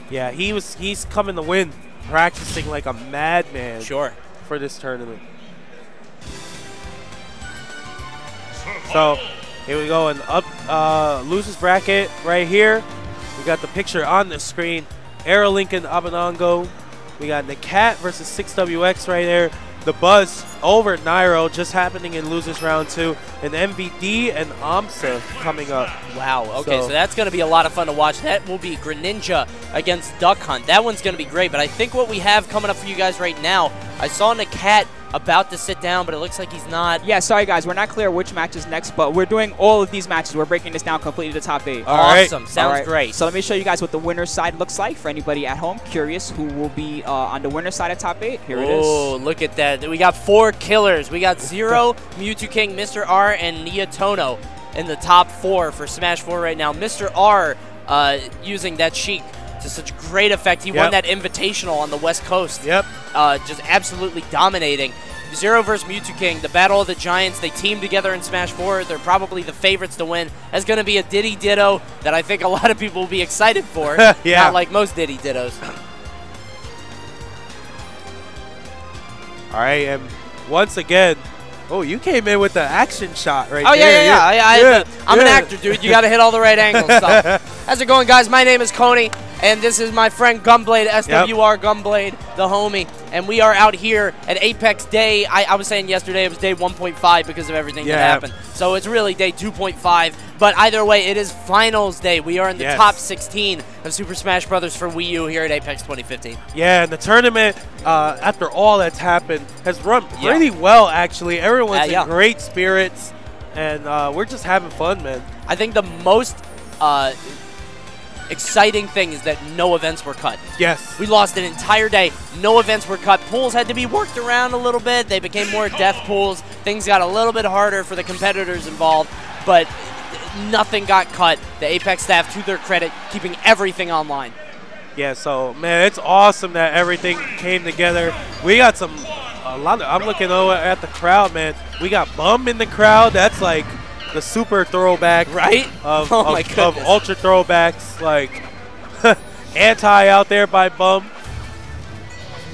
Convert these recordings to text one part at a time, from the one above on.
Yeah, he's coming to win, practicing like a madman. Sure. For this tournament. So here we go, and up losers bracket right here. We got the picture on the screen. Aerolink and Abadango. We got Nakat versus 6WX right there. The Buzz over Nairo just happening in losers round 2. And MVD and AMSA coming up. Wow, okay, so that's going to be a lot of fun to watch. That will be Greninja against Duck Hunt. That one's going to be great, but I think what we have coming up for you guys right now, I saw Nakat about to sit down, but it looks like he's not. Yeah, sorry guys, we're not clear which match is next, but we're doing all of these matches. We're breaking this down completely to the top 8. Awesome, sounds great. So let me show you guys what the winner's side looks like for anybody at home curious who will be on the winner's side of top 8. Here it is. Oh, look at that. We got 4 killers. We got Zero, Mewtwo King, Mr. R, and Niatono in the top 4 for Smash 4 right now. Mr. R using that Sheik to such great effect. He won that Invitational on the West Coast. Yep. Just absolutely dominating. Zero versus Mewtwo King, the Battle of the Giants. They team together in Smash 4. They're probably the favorites to win. That's going to be a Diddy Ditto that I think a lot of people will be excited for. Yeah. Not like most Diddy Dittos. All right, and once again, oh, you came in with the action shot right there. Yeah. I'm an actor, dude. You got to hit all the right angles. So. How's it going, guys? My name is Coney, and this is my friend Gunblade, SWR Gunblade, the homie. And we are out here at Apex Day. I was saying yesterday it was day 1.5 because of everything that happened. So it's really day 2.5. But either way, it is finals day. We are in the top 16 of Super Smash Bros. For Wii U here at Apex 2015. Yeah, and the tournament, after all that's happened, has run pretty well, actually. Everyone's in great spirits, and we're just having fun, man. I think the most exciting thing is that no events were cut. Yes. We lost an entire day. No events were cut. Pools had to be worked around a little bit. They became more death pools. Things got a little bit harder for the competitors involved, but nothing got cut. The Apex staff, to their credit, keeping everything online. Yeah, so, man, it's awesome that everything came together. We got I'm looking over at the crowd, man. We got Bum in the crowd. That's like the super throwback, right? Of ultra throwbacks, like Anti out there by Bum.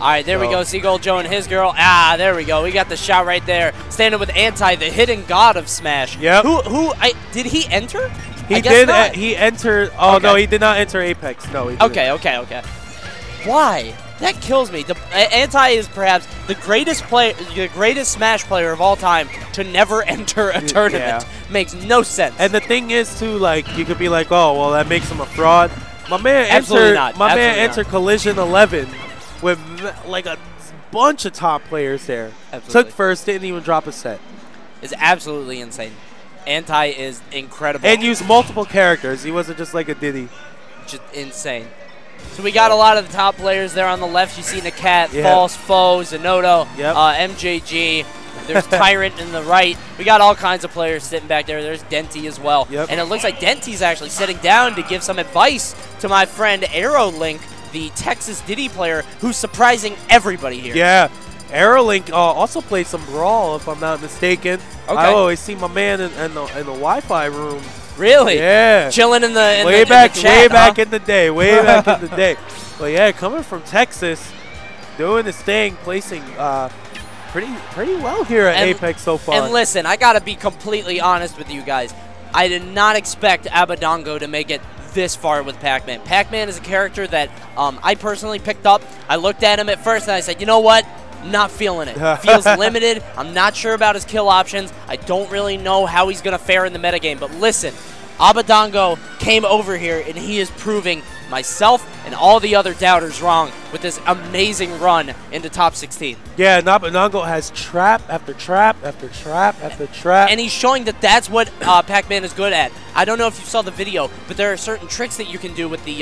All right, there we go. Seagull Joe and his girl. Ah, there we go. We got the shot right there. Standing with Anti, the hidden god of Smash. Yep. Did he enter? He did. He entered. Oh no, he did not enter Apex. No. He didn't. Okay. Why? That kills me. Anti is perhaps the greatest Smash player of all time to never enter a tournament. Makes no sense. And the thing is, too, like you could be like, oh, well, that makes him a fraud. My man entered Collision 11 with like a bunch of top players there. Absolutely. Took first, didn't even drop a set. It's absolutely insane. Anti is incredible. And used multiple characters. He wasn't just like a Diddy. Just insane. So we got a lot of the top players there on the left. You see Nakat, False, Foe, Zenoto, MJG. There's Tyrant in the right. We got all kinds of players sitting back there. There's Denty as well. And it looks like Denty's actually sitting down to give some advice to my friend Aerolink, the Texas Diddy player, who's surprising everybody here. Yeah. Aerolink also played some Brawl, if I'm not mistaken. I always see my man in the Wi-Fi room. Really? Yeah. Chilling in the way back in the day. Way back in the day. But yeah, coming from Texas, doing his thing, placing pretty well here at Apex so far. And listen, I gotta be completely honest with you guys. I did not expect Abadango to make it this far with Pac-Man. Pac-Man is a character that I personally picked up. I looked at him at first and I said, you know what? Not feeling it. Feels limited. I'm not sure about his kill options. I don't really know how he's going to fare in the metagame. But listen, Abadango came over here, and he is proving myself and all the other doubters wrong with this amazing run into top 16. Yeah, and Abadango has trap after trap after trap after trap. And he's showing that that's what Pac-Man is good at. I don't know if you saw the video, but there are certain tricks that you can do with the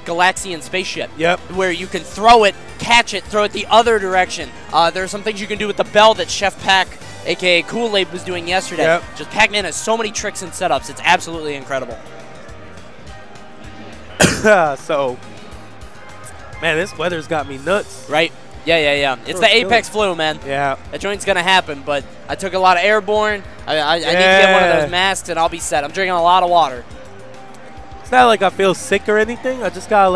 Galaxian spaceship. Yep. Where you can throw it, catch it, throw it the other direction. There are some things you can do with the bell that Chef Pac, a.k.a. Kool-Aid, was doing yesterday. Yep. Just Pac-Man has so many tricks and setups. It's absolutely incredible. So, man, this weather's got me nuts. Right? Yeah. It's the Apex flu, man. Yeah. That joint's going to happen, but I took a lot of airborne. I need to get one of those masks, and I'll be set. I'm drinking a lot of water. It's not like I feel sick or anything. I just gotta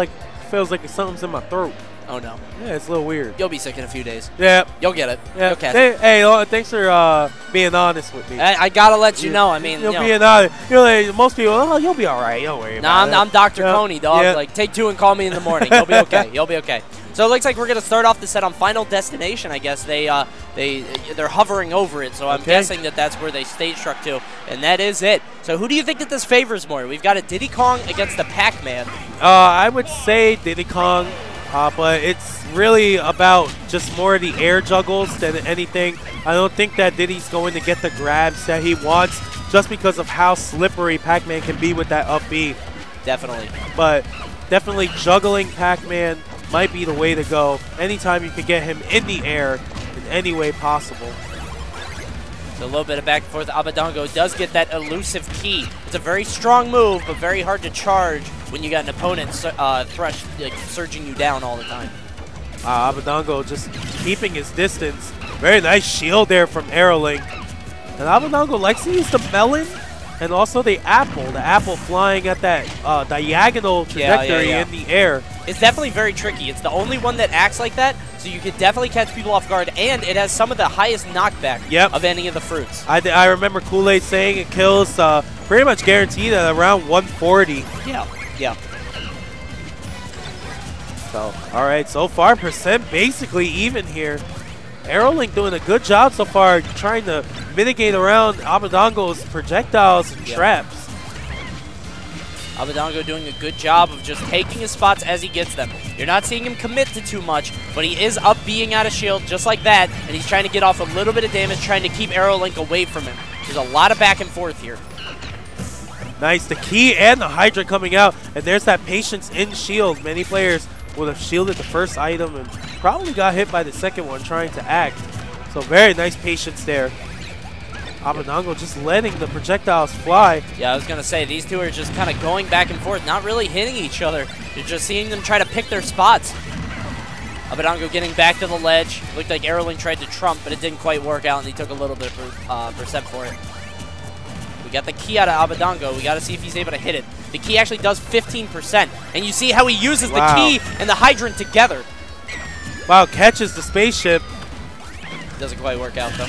feels like something's in my throat. Oh, no. Yeah, it's a little weird. You'll be sick in a few days. Yeah. You'll get it. Yeah. You'll catch it. Hey, thanks for being honest with me. I got to let you know. I mean, you're being honest. You're like, most people, oh, you'll be all right. Don't worry about it. I'm Dr. Coney, dog. Yeah. Like, take 2 and call me in the morning. You'll be okay. You'll be okay. So it looks like we're going to start off the set on Final Destination, I guess. They're hovering over it, so I'm guessing that's where they stage struck to, and that is it. So who do you think that this favors more? We've got a Diddy Kong against the Pac-Man. I would say Diddy Kong, but it's really about just more of the air juggles than anything. I don't think that Diddy's going to get the grabs that he wants just because of how slippery Pac-Man can be with that up B. Definitely. But definitely juggling Pac-Man might be the way to go. Anytime you can get him in the air in any way possible. So a little bit of back and forth. Abadango does get that elusive key. It's a very strong move, but very hard to charge when you got an opponent surging you down all the time. Abadango just keeping his distance. Very nice shield there from Aerolink. And Abadango likes to use the melon and also the apple flying at that diagonal trajectory in the air. It's definitely very tricky. It's the only one that acts like that, so you could definitely catch people off guard, and it has some of the highest knockback of any of the fruits. I remember Kool-Aid saying it kills pretty much guaranteed at around 140. Yeah. So, all right, so far, percent basically even here. Aerolink doing a good job so far trying to mitigate around Abadango's projectiles and traps. Abadango doing a good job of just taking his spots as he gets them. You're not seeing him commit to too much, but he is up being out of shield just like that, and he's trying to get off a little bit of damage, trying to keep Aerolink away from him. There's a lot of back and forth here. Nice, the key and the Hydra coming out, and there's that patience in shield. Many players would have shielded the first item and probably got hit by the second one trying to act. So very nice patience there. Abadango just letting the projectiles fly. Yeah, I was going to say, these two are just kind of going back and forth, not really hitting each other. You're just seeing them try to pick their spots. Abadango getting back to the ledge. Looked like Aerolink tried to trump, but it didn't quite work out, and he took a little bit of percent for it. We got the key out of Abadango. We got to see if he's able to hit it. The key actually does 15%, and you see how he uses the key and the hydrant together. Wow, catches the spaceship. Doesn't quite work out, though.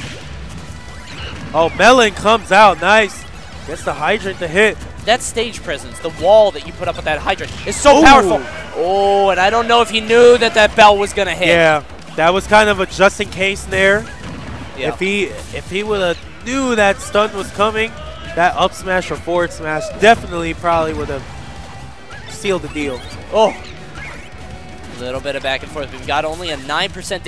Oh, Melon comes out. Nice. Gets the hydrant to hit. That stage presence, the wall that you put up with that hydrant, is so powerful. Oh, and I don't know if he knew that that bell was going to hit. Yeah, that was kind of a just in case there. Yeah. If he would have knew that stun was coming, that up smash or forward smash definitely probably would have sealed the deal. Oh. A little bit of back and forth. We've got only a 9%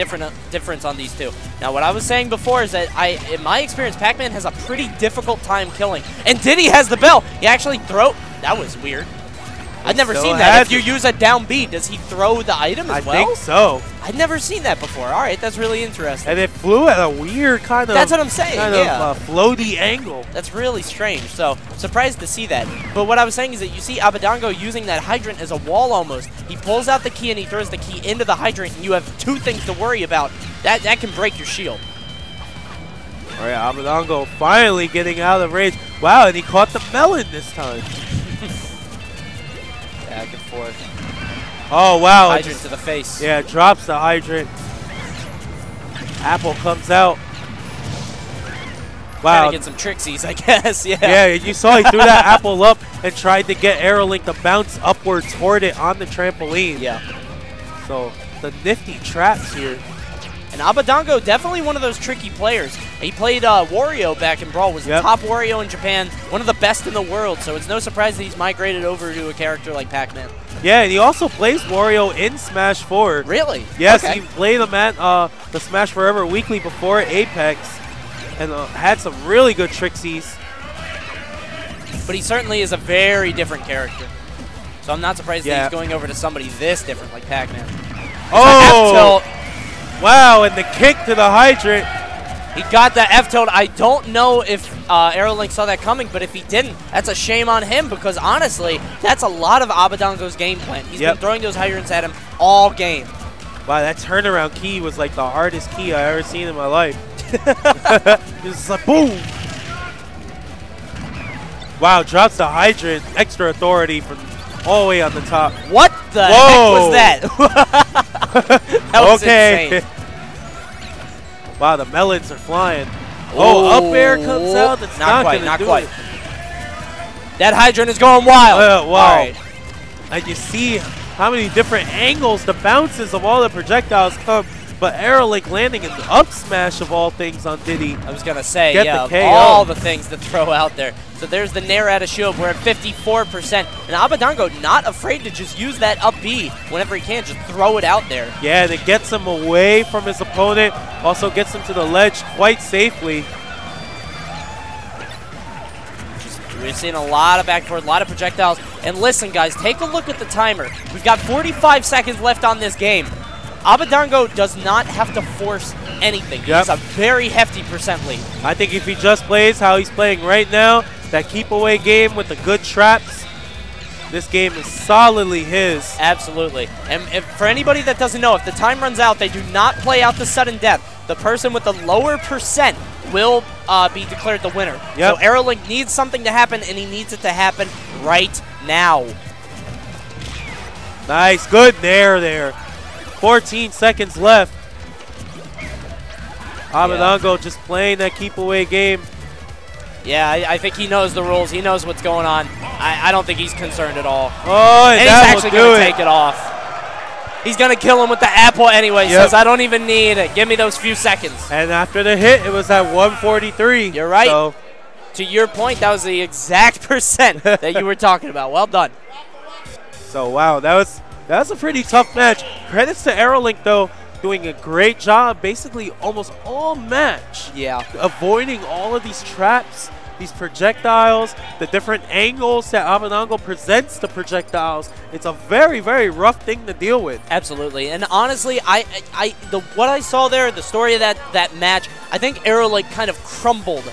difference on these two. Now, what I was saying before is that in my experience, Pac-Man has a pretty difficult time killing. And Diddy has the bell. He actually that was weird. I've never seen that. If you use a down B, does he throw the item as well? I think so. I've never seen that before. All right, that's really interesting. And it flew at a weird kind of... That's what I'm saying, kind of floaty angle. That's really strange. So, surprised to see that. But what I was saying is that you see Abadango using that hydrant as a wall almost. He pulls out the key and he throws the key into the hydrant, and you have two things to worry about. That can break your shield. All right, Abadango finally getting out of range. Wow, and he caught the melon this time. Back and forth. Oh, wow. Hydrant to the face. Yeah, drops the hydrant. Apple comes out. Wow. Trying to get some tricksies, I guess. Yeah. Yeah, you saw he threw that apple up and tried to get Aerolink to bounce upwards toward it on the trampoline. Yeah. So, the nifty traps here. And Abadango, definitely one of those tricky players. He played Wario back in Brawl, was the top Wario in Japan, one of the best in the world, so it's no surprise that he's migrated over to a character like Pac-Man. Yeah, and he also plays Wario in Smash 4. Really? Yes, he played him at the Smash Forever Weekly before Apex, and had some really good tricksies. But he certainly is a very different character. So I'm not surprised that he's going over to somebody this different like Pac-Man. Oh! Wow, and the kick to the hydrant. He got the F-tilt. I don't know if Aerolink saw that coming, but if he didn't, that's a shame on him because, honestly, that's a lot of Abadango's game plan. He's been throwing those hydrants at him all game. Wow, that turnaround key was like the hardest key I've ever seen in my life. It's like, boom. Wow, drops the hydrant. Extra authority from all the way on the top. What? the Whoa. heck was that? That was Okay. insane. Wow, the melons are flying. Oh, up air comes out. That's not quite, gonna not do quite. it. That hydrant is going wild. Wow. All right. And you see how many different angles the bounces of all the projectiles come. But Aerolink landing an up smash of all things on Diddy. I was going to say, Get yeah, the of KO. all the things to throw out there. So there's the Nair at a shield. We're at 54%. And Abadango not afraid to just use that up B whenever he can. Just throw it out there. Yeah, and it gets him away from his opponent. Also gets him to the ledge quite safely. We're seeing a lot of back and forth, a lot of projectiles. And listen, guys, take a look at the timer. We've got 45 seconds left on this game. Abadango does not have to force anything. He has a very hefty percent lead. I think if he just plays how he's playing right now, that keep away game with the good traps, this game is solidly his. Absolutely. And for anybody that doesn't know, if the time runs out, they do not play out the sudden death. The person with the lower percent will be declared the winner. So Aerolink needs something to happen, and he needs it to happen right now. Nice, good Nair there. 14 seconds left. Abadango just playing that keep away game. Yeah, I think he knows the rules. He knows what's going on. I don't think he's concerned at all. Oh, and he's that actually will do going to it. take it off. He's going to kill him with the apple anyway. Says, I don't even need it. Give me those few seconds. And after the hit, it was at 143. You're right. So to your point, that was the exact percent that you were talking about. Well done. So, wow, that was a pretty tough match. Credits to Aerolink, though, doing a great job basically almost all match. Yeah. Avoiding all of these traps, these projectiles, the different angles that Abadango presents the projectiles. It's a very, very rough thing to deal with. Absolutely. And honestly, what I saw there, the story of that match, I think Aerolink kind of crumbled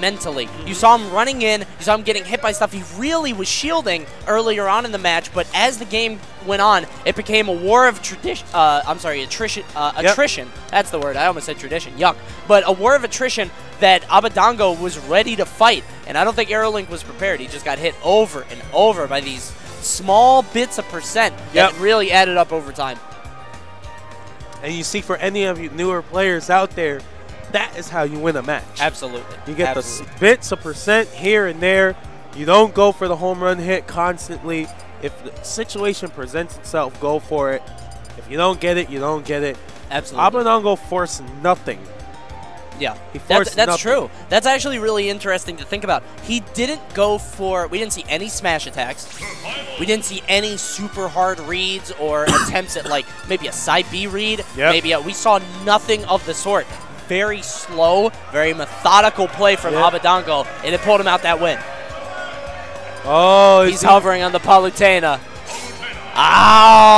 mentally. You saw him running in, you saw him getting hit by stuff. He really was shielding earlier on in the match, but as the game went on, it became a war of attrition. Attrition. That's the word. I almost said tradition. Yuck. But a war of attrition that Abadango was ready to fight, and I don't think Aerolink was prepared. He just got hit over and over by these small bits of percent that really added up over time. And you see, for any of you newer players out there, that is how you win a match. Absolutely. You get the bits of percent here and there. You don't go for the home run hit constantly. If the situation presents itself, go for it. If you don't get it, you don't get it. Absolutely. Abadango forced nothing. Yeah, he forced that's nothing. true. That's actually really interesting to think about. He didn't go for, we didn't see any smash attacks. We didn't see any super hard reads or attempts at like maybe a side B read. Maybe we saw nothing of the sort. Very slow, very methodical play from Abadango, and it pulled him out that win. Oh, he's hovering on the Palutena. Ow!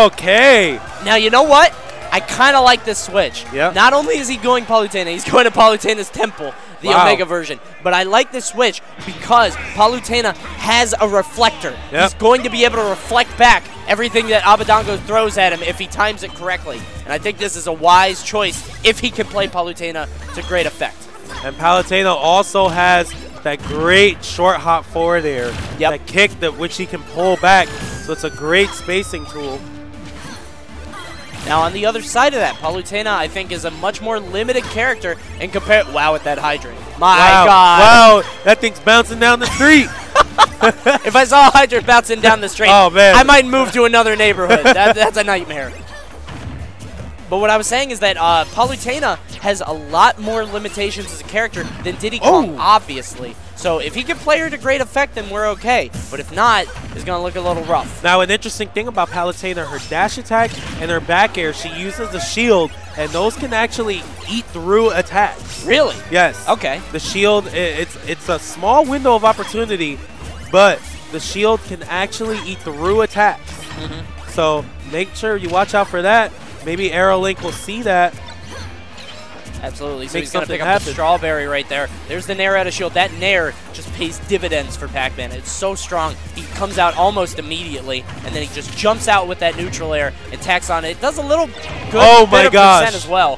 Okay. Now, you know what? I kind of like this switch. Yeah. Not only is he going Palutena, he's going to Palutena's temple, the Omega version. But I like this switch because Palutena has a reflector. He's going to be able to reflect back everything that Abadango throws at him if he times it correctly. And I think this is a wise choice if he can play Palutena to great effect. And Palutena also has that great short hop forward air. That kick which he can pull back. So it's a great spacing tool. Now, on the other side of that, Palutena, I think, is a much more limited character in compare. Wow, with that hydrant. My God. Wow, that thing's bouncing down the street. If I saw a hydrant bouncing down the street, I might move to another neighborhood. That's a nightmare. But what I was saying is that Palutena has a lot more limitations as a character than Diddy Kong, obviously. So if he can play her to great effect, then we're okay. But if not, it's going to look a little rough. Now, an interesting thing about Palutena, her dash attack and her back air, she uses a shield, and those can actually eat through attacks. Really? Yes. Okay. The shield, it's a small window of opportunity, but the shield can actually eat through attacks. So make sure you watch out for that. Maybe Aerolink will see that. Absolutely. So he's going to pick up the strawberry right there. There's the Nair out of shield. That Nair just pays dividends for Pac-Man. It's so strong. He comes out almost immediately, and then he just jumps out with that neutral air and tacks on it. It does a little good bit of percent as well.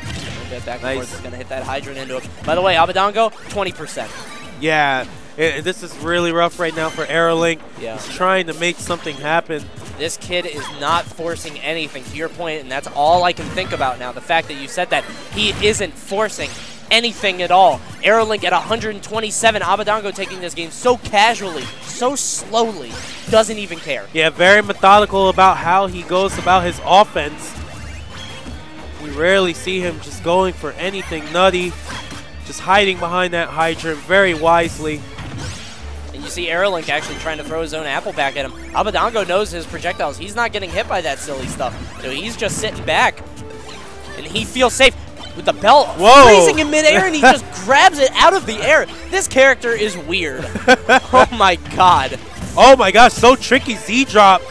A little bit back and forth. He's going to hit that hydrant into him. By the way, Abadango, 20%. Yeah, this is really rough right now for Aerolink. Yeah. He's trying to make something happen. This kid is not forcing anything, to your point, and that's all I can think about now. The fact that you said that. He isn't forcing anything at all. Aerolink at 127. Abadango taking this game so casually, so slowly, doesn't even care. Yeah, very methodical about how he goes about his offense. We rarely see him just going for anything nutty, just hiding behind that hydrant very wisely. And you see Aerolink actually trying to throw his own apple back at him. Abadango knows his projectiles. He's not getting hit by that silly stuff. So he's just sitting back. And he feels safe with the belt freezing in midair, and he just grabs it out of the air. This character is weird. Oh my god. Oh my gosh, so tricky. Z-drop.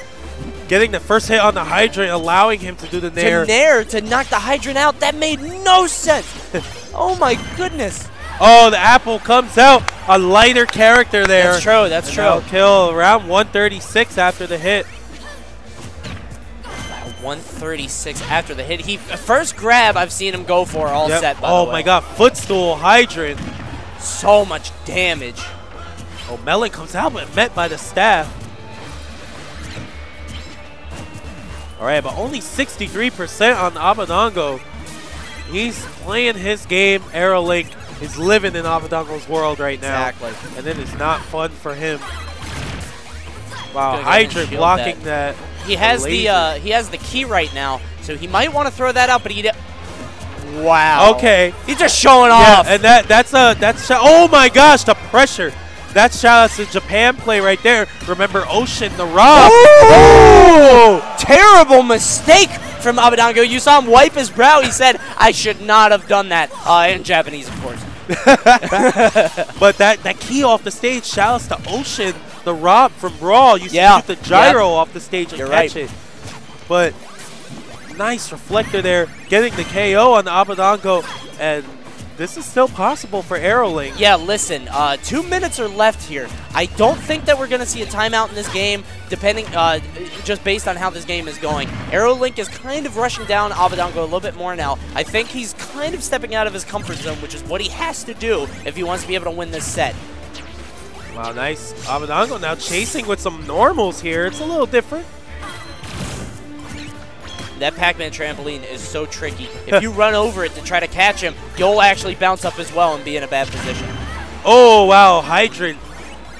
Getting the first hit on the hydrant, allowing him to do the nair. To knock the hydrant out, that made no sense. Oh my goodness. Oh, the apple comes out. A lighter character there. That's true, that's true. Now kill around 136 after the hit. 136 after the hit. First grab I've seen him go for all set, by the way. Oh my god, footstool, hydrant. So much damage. Oh, Melon comes out, but met by the staff. All right, but only 63% on Abadango. He's playing his game. Aerolink is living in Abadango's world right now. Exactly. And it is not fun for him. Wow, hydrant blocking that. He has the key right now, so he might want to throw that out, but he wow. Okay. He's just showing off. And that's oh my gosh, the pressure. That's shout out to Japan play right there. Remember Ocean, the Rob. Ooh! Terrible mistake from Abadango. You saw him wipe his brow. He said, I should not have done that. In Japanese, of course. But that key off the stage, shout out to Ocean, the Rob from Brawl. You see the gyro off the stage and catch it. But nice reflector there, getting the KO on the Abadango, and this is still possible for Aerolink. Yeah, listen, 2 minutes are left here. I don't think that we're going to see a timeout in this game, depending, just based on how this game is going. Aerolink is kind of rushing down Abadango a little bit more now. I think he's kind of stepping out of his comfort zone, which is what he has to do if he wants to be able to win this set. Wow, nice. Abadango now chasing with some normals here. It's a little different. That Pac-Man trampoline is so tricky. If you run over it to try to catch him, you'll actually bounce up as well and be in a bad position. Oh, wow. Hydrant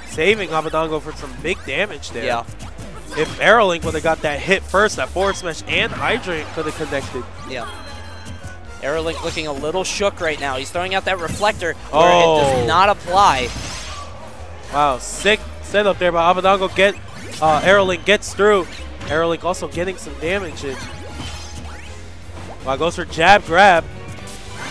saving Abadango for some big damage there. Yeah. If Aerolink would have got that hit first, that forward smash and Hydrant could have connected. Yeah. Aerolink looking a little shook right now. He's throwing out that reflector where it does not apply. Wow, sick setup there by Abadango. Aerolink gets through. Aerolink also getting some damage in. Wow, goes for jab grab.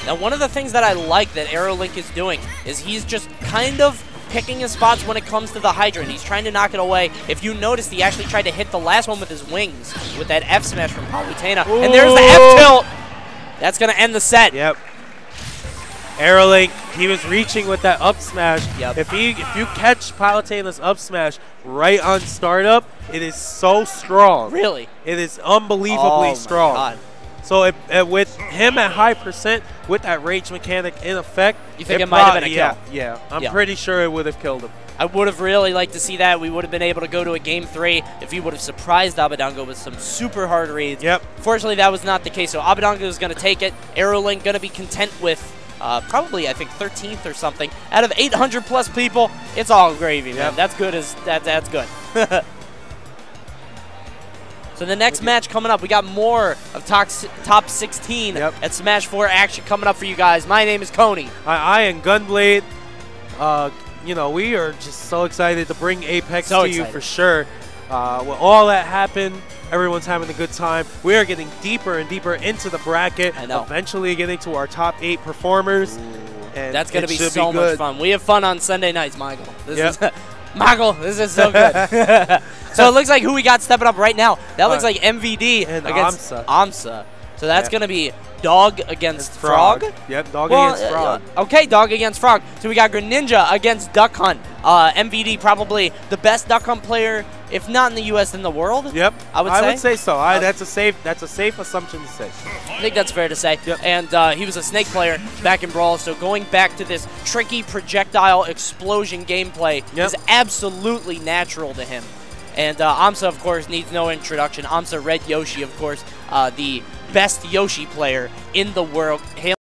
Now, one of the things that I like that Aerolink is doing is he's just kind of picking his spots when it comes to the hydrant. He's trying to knock it away. If you noticed, he actually tried to hit the last one with his wings with that F smash from Palutena. And there's the F tilt. That's going to end the set. Yep. Aerolink, he was reaching with that up smash. Yep. If you catch Palutena's up smash right on startup, it is so strong. Really? It is unbelievably strong. My God. So with him at high percent, with that rage mechanic in effect, you think it might have been a kill? Yeah. I'm pretty sure it would have killed him. I would have really liked to see that. We would have been able to go to a Game 3 if he would have surprised Abadango with some super hard reads. Yep. Fortunately, that was not the case. So Abadango is going to take it. Aerolink going to be content with probably, I think, 13th or something. Out of 800 plus people, it's all gravy, man. That's good. That's good. So the next match coming up, we got more of top 16 at Smash 4 action coming up for you guys. My name is Coney. I am Gunblade. You know, we are just so excited to bring Apex to you for sure. With all that happened, everyone's having a good time. We are getting deeper and deeper into the bracket. I know. Eventually getting to our top 8 performers. And that's going to be so much fun. We have fun on Sunday nights, Michael. This is so good. So it looks like who we got stepping up right now. That looks like MVD against Amsa. So that's going to be Dog against Frog. Yep, Dog against Frog. Okay, Dog against Frog. So we got Greninja against Duck Hunt. MVD probably the best Duck Hunt player, if not in the U.S., in the world. Yep, I would say so. That's a safe assumption to say. I think that's fair to say. Yep. And he was a Snake player back in Brawl, so going back to this tricky projectile explosion gameplay is absolutely natural to him. And Amsa, of course, needs no introduction. Amsa Red Yoshi, of course, the best Yoshi player in the world.